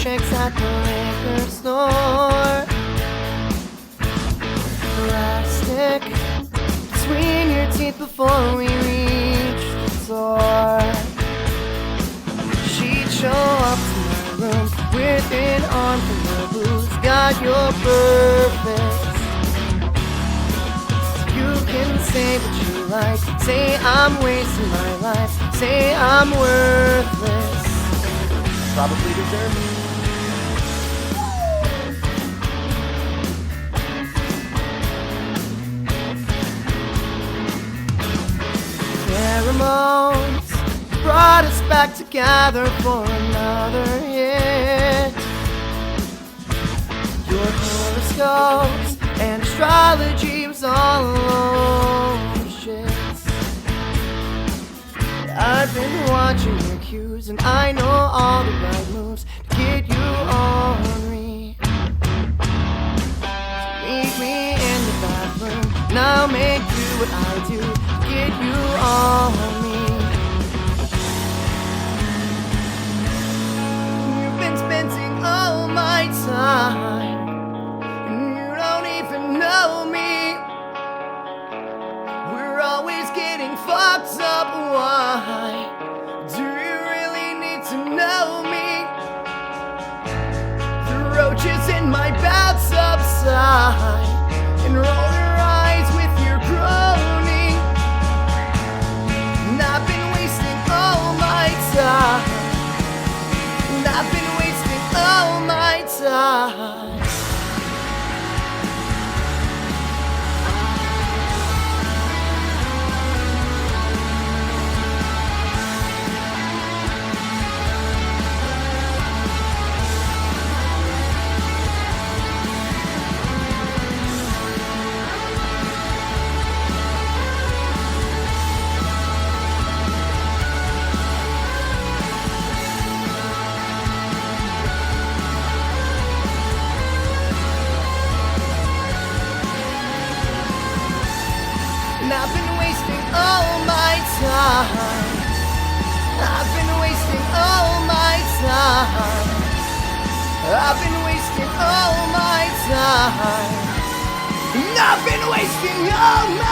checks at the liquor store. Plastic between your teeth before we reach the door. She'd show up to my room with an arm full of booze. Got your perfect. You can say what you like. Say I'm wasting my life. Say I'm worthless. Probably deserve me. Pheromones brought us back together for another hit. Your horoscopes and astrology was all alone shit. I've been watching your cues and I know all the right moves to get you on me. So meet me in the bathroom and I'll make you what I do to get you on me. You've been spending all my time and you don't even know me. We're always getting fucked up. Why do you really need to know me? The roaches in my bathtub sigh and roll your eyes with your groaning. And I've been wasting all my time. And I've been wasting all my time. And I've been wasting all my time. I've been wasting all my time. I've been wasting all my time. And I've been wasting all my